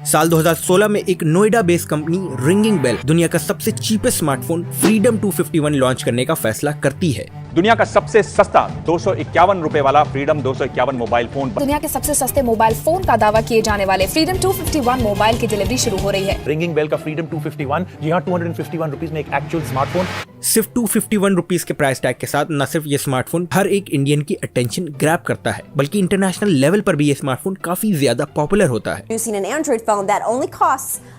साल 2016 में एक Noida based company Ringing Bell दुनिया का सबसे चीपेस्ट स्मार्टफोन फ्रीडम 251 लॉन्च करने का फैसला करती है। दुनिया का सबसे सस्ता 251 रुपए वाला फ्रीडम 251 मोबाइल फोन। दुनिया के सबसे सस्ते मोबाइल फोन का दावा किए जाने वाले फ्रीडम 251 मोबाइल की डिलीवरी शुरू हो रही है। रिंगिंग बेल का फ्रीडम 251, जी हाँ, 251 रुपीज में एक एक्चुअल स्मार्टफोन। सिर्फ 251 रुपीज के प्राइस टैग के साथ न सिर्फ ये स्मार्टफोन हर एक इंडियन की अटेंशन ग्रैब करता है, बल्कि इंटरनेशनल लेवल पर भी ये स्मार्टफोन काफी ज्यादा पॉपुलर होता है।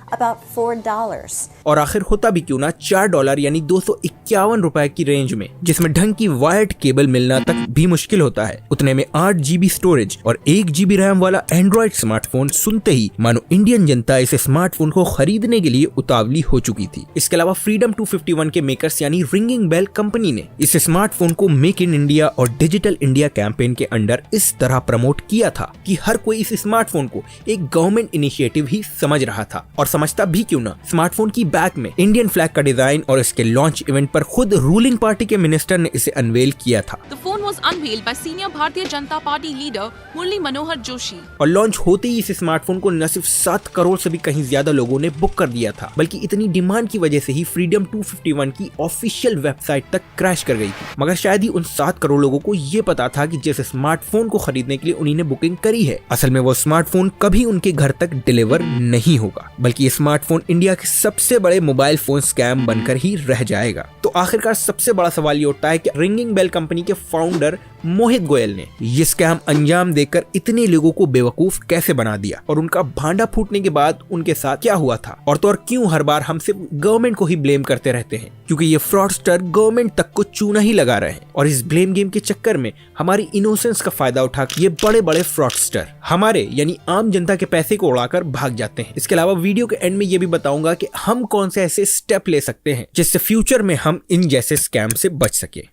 About $4. और आखिर होता भी क्यों ना $4 यानी 251 रुपए की रेंज में, जिसमें ढंग की वायर्ड केबल मिलना तक भी मुश्किल होता है, उतने में 8 GB स्टोरेज और 1 GB रैम वाला एंड्रॉइड स्मार्टफोन सुनते ही मानो इंडियन जनता इस स्मार्टफोन को खरीदने के लिए उतावली हो चुकी थी। इसके अलावा फ्रीडम 251 के मेकर्स यानी रिंगिंग बेल कंपनी ने इस स्मार्टफोन को मेक इन इंडिया और डिजिटल इंडिया कैंपेन के अंडर इस तरह प्रमोट किया था कि हर कोई इस स्मार्टफोन को एक गवर्नमेंट इनिशिएटिव ही समझ रहा था। और समझता भी क्यों ना, स्मार्टफोन की बैक में इंडियन फ्लैग का डिजाइन और इसके लॉन्च इवेंट पर खुद रूलिंग पार्टी के मिनिस्टर ने इसे अनवेल किया था। The phone was unveiled by senior Bharatiya Janata party leader Murli Manohar Joshi. और लॉन्च होते ही इस स्मार्टफोन को न सिर्फ 7 करोड़ से भी कहीं ज्यादा लोगों ने बुक कर दिया था, बल्कि इतनी डिमांड की वजह से ही फ्रीडम 251 की ऑफिशियल वेबसाइट तक क्रैश कर गई थी। मगर शायद ही उन 7 करोड़ लोगों को ये पता था कि जिस स्मार्टफोन को खरीदने के लिए उन्हीं ने बुकिंग करी है, असल में वो स्मार्टफोन कभी उनके घर तक डिलीवर नहीं होगा, बल्कि ये स्मार्टफोन इंडिया के सबसे बड़े मोबाइल फोन स्कैम बनकर ही रह जाएगा। तो आखिरकार सबसे बड़ा सवाल ये उठता है कि रिंगिंग बेल कंपनी के फाउंडर मोहित गोयल ने ये स्कैम अंजाम देकर इतने लोगों को बेवकूफ कैसे बना दिया, और उनका भांडा फूटने के बाद उनके साथ क्या हुआ था, और तो और क्यों हर बार हम सिर्फ गवर्नमेंट को ही ब्लेम करते रहते हैं, क्योंकि ये फ्रॉडस्टर गवर्नमेंट तक को चूना ही लगा रहे हैं। और इस ब्लेम गेम के चक्कर में हमारी इनोसेंस का फायदा उठा के ये बड़े बड़े फ्रॉडस्टर हमारे यानी आम जनता के पैसे को उड़ाकर भाग जाते हैं। इसके अलावा वीडियो के एंड में ये भी बताऊंगा कि हम कौन से ऐसे स्टेप ले सकते हैं जिससे फ्यूचर में हम इन जैसे स्कैम से बच सके।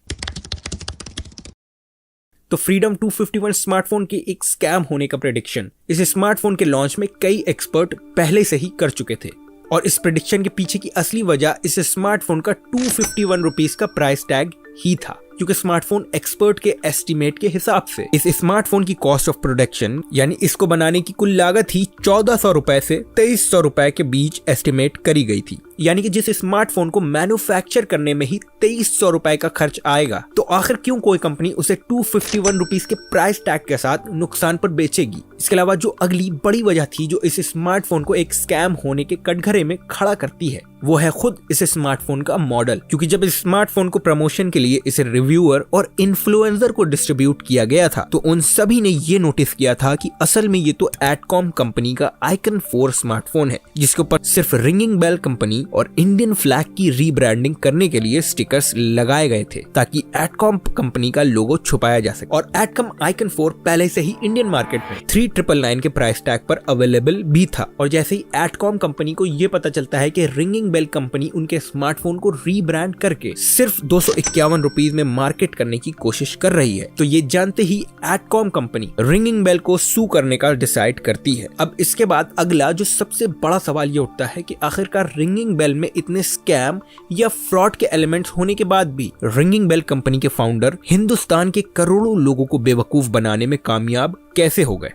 तो फ्रीडम 251 स्मार्टफोन के एक स्कैम होने का प्रेडिक्शन इस स्मार्टफोन के लॉन्च में कई एक्सपर्ट पहले से ही कर चुके थे, और इस प्रेडिक्शन के पीछे की असली वजह इस स्मार्टफोन का 251 रुपीज का प्राइस टैग ही था, क्योंकि स्मार्टफोन एक्सपर्ट के एस्टीमेट के हिसाब से इस स्मार्टफोन की कॉस्ट ऑफ प्रोडक्शन यानी इसको बनाने की कुल लागत ही 1400 रुपए से 2300 रुपए के बीच एस्टीमेट करी गई थी। यानी कि जिस स्मार्टफोन को मैन्युफैक्चर करने में ही 2300 रुपए का खर्च आएगा, तो आखिर क्यों कोई कंपनी उसे 251 रुपीज के प्राइस टैग के साथ नुकसान पर बेचेगी। इसके अलावा जो अगली बड़ी वजह थी जो इस स्मार्टफोन को एक स्कैम होने के कटघरे में खड़ा करती है, वो है खुद इस स्मार्टफोन का मॉडल। क्योंकि जब इस स्मार्टफोन को प्रमोशन के लिए इसे रिव्यूअर और इन्फ्लुएंसर को डिस्ट्रीब्यूट किया गया था, तो उन सभी ने ये नोटिस किया था कि असल में ये तो एडकॉम कंपनी का आइकन 4 स्मार्टफोन है, जिसके ऊपर सिर्फ रिंगिंग बेल कंपनी और इंडियन फ्लैग की रीब्रांडिंग करने के लिए स्टिकर्स लगाए गए थे, ताकि एडकॉम कंपनी का लोगो छुपाया जा सके। और एडकॉम आइकन 4 पहले से ही इंडियन मार्केट में 3999 के प्राइस टैग पर अवेलेबल भी था। और जैसे ही एडकॉम कंपनी को ये पता चलता है कि रिंगिंग बेल कंपनी उनके स्मार्टफोन को रीब्रांड करके सिर्फ 251 रुपीज में मार्केट करने की कोशिश कर रही है, तो ये जानते ही एडकॉम कंपनी रिंगिंग बेल को सू करने का डिसाइड करती है। अब इसके बाद अगला जो सबसे बड़ा सवाल ये उठता है कि आखिरकार रिंगिंग बेल में इतने स्कैम या फ्रॉड के एलिमेंट्स होने के बाद भी रिंगिंग बेल कंपनी के फाउंडर हिंदुस्तान के करोड़ों लोगों को बेवकूफ बनाने में कामयाब कैसे हो गए।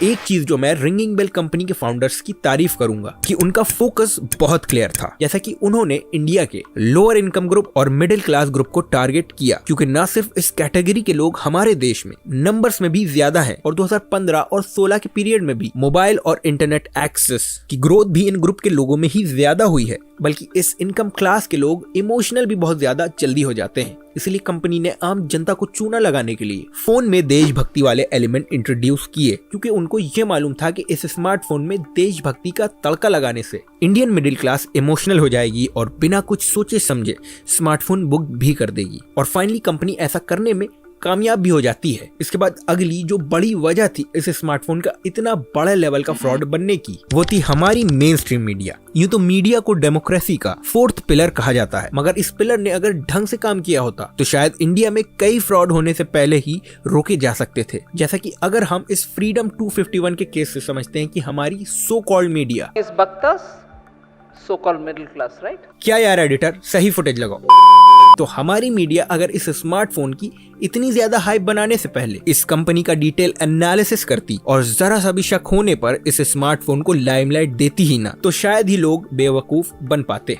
एक चीज जो मैं रिंगिंग बेल कंपनी के फाउंडर्स की तारीफ करूंगा कि उनका फोकस बहुत क्लियर था, जैसा कि उन्होंने इंडिया के लोअर इनकम ग्रुप और मिडिल क्लास ग्रुप को टारगेट किया, क्योंकि न सिर्फ इस कैटेगरी के लोग हमारे देश में नंबर्स में भी ज्यादा हैं, और 2015 और 16 के पीरियड में भी मोबाइल और इंटरनेट एक्सेस की ग्रोथ भी इन ग्रुप के लोगों में ही ज्यादा हुई है, बल्कि इस इनकम क्लास के लोग इमोशनल भी बहुत ज्यादा जल्दी हो जाते हैं। इसलिए कंपनी ने आम जनता को चूना लगाने के लिए फोन में देशभक्ति वाले एलिमेंट इंट्रोड्यूस किए, क्योंकि उनको ये मालूम था कि इस स्मार्टफोन में देशभक्ति का तड़का लगाने से इंडियन मिडिल क्लास इमोशनल हो जाएगी और बिना कुछ सोचे समझे स्मार्टफोन बुक भी कर देगी। और फाइनली कंपनी ऐसा करने में कामयाब भी हो जाती है। इसके बाद अगली जो बड़ी वजह थी इस स्मार्टफोन का इतना बड़ा लेवल का फ्रॉड बनने की, वो थी हमारी मेन स्ट्रीम मीडिया। यूं तो मीडिया को डेमोक्रेसी का 4th पिलर कहा जाता है, मगर इस पिलर ने अगर ढंग से काम किया होता तो शायद इंडिया में कई फ्रॉड होने से पहले ही रोके जा सकते थे। जैसा कि अगर हम इस फ्रीडम 251 के केस से समझते हैं कि हमारी सो कॉल्ड मीडिया इस बकतस so called middle class, right? क्या यार एडिटर, सही फुटेज लगाओ। तो हमारी मीडिया अगर इस स्मार्टफोन की इतनी ज्यादा हाइप बनाने से पहले इस कंपनी का डिटेल एनालिसिस करती और जरा सा भी शक होने पर इस स्मार्टफोन को लाइमलाइट देती ही ना, तो शायद ही लोग बेवकूफ बन पाते।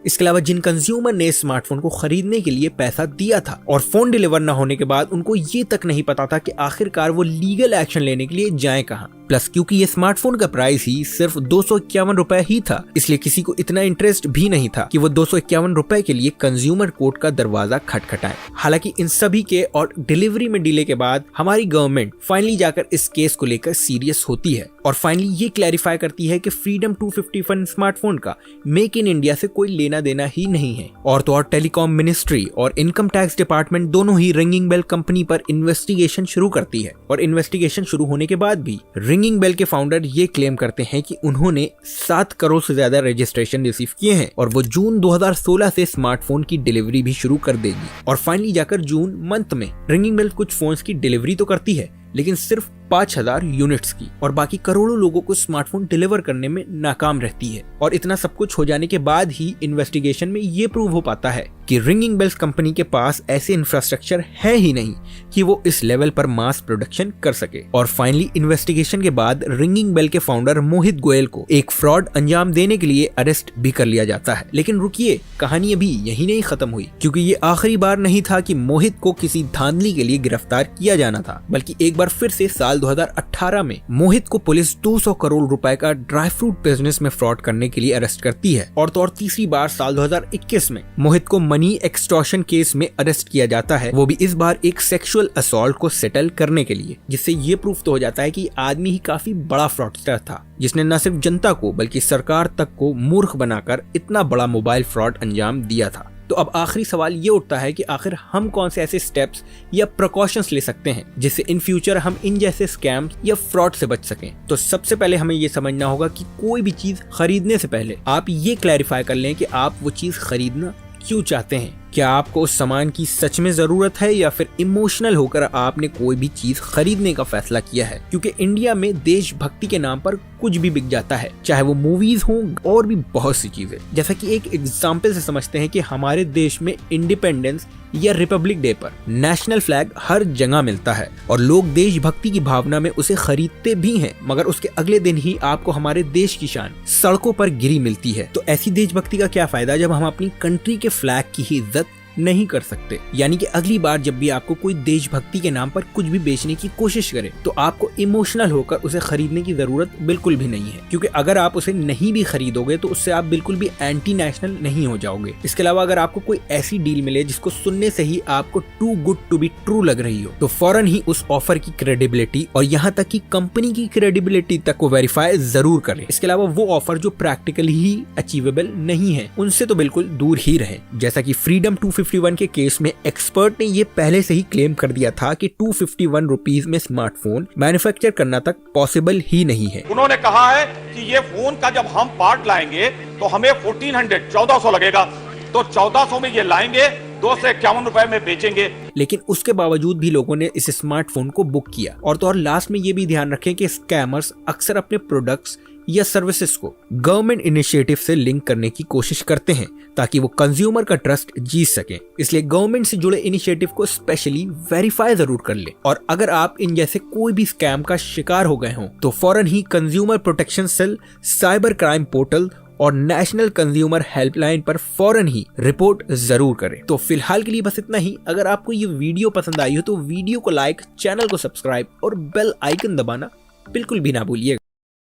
इसके अलावा जिन कंज्यूमर ने स्मार्टफोन को खरीदने के लिए पैसा दिया था और फोन डिलीवर न होने के बाद उनको ये तक नहीं पता था कि आखिरकार वो लीगल एक्शन लेने के लिए जाएं कहां। प्लस क्योंकि ये स्मार्टफोन का प्राइस ही सिर्फ 251 रुपए ही था, इसलिए किसी को इतना इंटरेस्ट भी नहीं था कि वो 251 रुपए के लिए कंज्यूमर कोर्ट का दरवाजा खटखटाए। हालांकि इन सभी के और डिलीवरी में डिले के बाद हमारी गवर्नमेंट फाइनली जाकर इस केस को लेकर सीरियस होती है और फाइनली ये क्लैरिफाई करती है कि फ्रीडम 251 स्मार्टफोन का मेक इन इंडिया से कोई लेना देना ही नहीं है। और तो और टेलीकॉम मिनिस्ट्री और इनकम टैक्स डिपार्टमेंट दोनों ही रिंगिंग बेल कंपनी पर इन्वेस्टिगेशन शुरू करती है और इन्वेस्टिगेशन शुरू होने के बाद भी रिंगिंग बेल के फाउंडर ये क्लेम करते हैं कि उन्होंने 7 करोड़ से ज्यादा रजिस्ट्रेशन रिसीव किए हैं और वो जून 2016 से स्मार्टफोन की डिलीवरी भी शुरू कर देगी। और फाइनली जाकर जून मंथ में रिंगिंग बेल कुछ फोन्स की डिलीवरी तो करती है, लेकिन सिर्फ 5000 यूनिट्स की, और बाकी करोड़ों लोगों को स्मार्टफोन डिलीवर करने में नाकाम रहती है। और इतना सब कुछ हो जाने के बाद ही इन्वेस्टिगेशन में ये प्रूव हो पाता है कि रिंगिंग बेल्स कंपनी के पास ऐसे इंफ्रास्ट्रक्चर है ही नहीं कि वो इस लेवल पर मास प्रोडक्शन कर सके। और फाइनली इन्वेस्टिगेशन के बाद रिंगिंग बेल के फाउंडर मोहित गोयल को एक फ्रॉड अंजाम देने के लिए अरेस्ट भी कर लिया जाता है। लेकिन रुकिए, कहानी अभी यही नहीं खत्म हुई, क्योंकि ये आखिरी बार नहीं था कि मोहित को किसी धांधली के लिए गिरफ्तार किया जाना था, बल्कि एक बार फिर से साल 2018 में मोहित को पुलिस 200 करोड़ रुपए का ड्राई फ्रूट बिजनेस में फ्रॉड करने के लिए अरेस्ट करती है। और तो और तीसरी बार साल 2021 में मोहित को मनी एक्सटॉर्शन केस में अरेस्ट किया जाता है, वो भी इस बार एक सेक्सुअल असॉल्ट को सेटल करने के लिए, जिससे ये प्रूफ तो हो जाता है कि आदमी ही काफी बड़ा फ्रॉडस्टर था, जिसने न सिर्फ जनता को बल्कि सरकार तक को मूर्ख बनाकर इतना बड़ा मोबाइल फ्रॉड अंजाम दिया था। तो अब आखिरी सवाल ये उठता है कि आखिर हम कौन से ऐसे स्टेप्स या प्रिकॉशंस ले सकते हैं जिससे इन फ्यूचर हम इन जैसे स्कैम्स या फ्रॉड से बच सकें। तो सबसे पहले हमें ये समझना होगा कि कोई भी चीज खरीदने से पहले आप ये क्लैरिफाई कर लें कि आप वो चीज खरीदना क्यों चाहते हैं। क्या आपको उस सामान की सच में जरूरत है या फिर इमोशनल होकर आपने कोई भी चीज खरीदने का फैसला किया है। क्योंकि इंडिया में देशभक्ति के नाम पर कुछ भी बिक जाता है, चाहे वो मूवीज हो और भी बहुत सी चीजें। जैसा कि एक एग्जांपल से समझते हैं कि हमारे देश में इंडिपेंडेंस या रिपब्लिक डे पर नेशनल फ्लैग हर जगह मिलता है और लोग देशभक्ति की भावना में उसे खरीदते भी हैं, मगर उसके अगले दिन ही आपको हमारे देश की शान सड़कों पर गिरी मिलती है। तो ऐसी देशभक्ति का क्या फायदा जब हम अपनी कंट्री के फ्लैग की ही इज्जत नहीं कर सकते। यानी कि अगली बार जब भी आपको कोई देशभक्ति के नाम पर कुछ भी बेचने की कोशिश करे तो आपको इमोशनल होकर उसे खरीदने की जरूरत बिल्कुल भी नहीं है, क्योंकि अगर आप उसे नहीं भी खरीदोगे तो उससे आप बिल्कुल भी एंटी नेशनल नहीं हो जाओगे। इसके अलावा अगर आपको कोई ऐसी डील मिले जिसको सुनने से ही आपको too good to be true लग रही हो, तो फौरन ही उस ऑफर की क्रेडिबिलिटी और यहाँ तक कि कंपनी की क्रेडिबिलिटी तक को वेरीफाई जरूर करें। इसके अलावा वो ऑफर जो प्रैक्टिकली ही अचीवेबल नहीं है उनसे तो बिल्कुल दूर ही रहे। जैसा कि फ्रीडम 251 के केस में एक्सपर्ट ने ये पहले से ही क्लेम कर दिया था कि 251 रुपीज में स्मार्टफोन मैन्युफैक्चर करना तक पॉसिबल ही नहीं है। उन्होंने कहा है कि ये फोन का जब हम पार्ट लाएंगे तो हमें 1400 लगेगा, तो 1400 में ये लाएंगे, 251 रुपए में बेचेंगे। लेकिन उसके बावजूद भी लोगों ने इस स्मार्टफोन को बुक किया। और तो और लास्ट में ये भी ध्यान रखें कि स्कैमर्स अक्सर अपने प्रोडक्ट्स या सर्विसेज को गवर्नमेंट इनिशिएटिव से लिंक करने की कोशिश करते हैं ताकि वो कंज्यूमर का ट्रस्ट जीत सके। इसलिए गवर्नमेंट से जुड़े इनिशिएटिव को स्पेशली वेरीफाई जरूर कर ले। और अगर आप इन जैसे कोई भी स्कैम का शिकार हो गए हों तो फौरन ही consumer protection cell, cyber crime portal और नेशनल कंज्यूमर हेल्पलाइन पर फौरन ही रिपोर्ट जरूर करें। तो फिलहाल के लिए बस इतना ही। अगर आपको ये वीडियो पसंद आई हो तो वीडियो को लाइक, चैनल को सब्सक्राइब और बेल आइकन दबाना बिल्कुल भी ना भूलिएगा।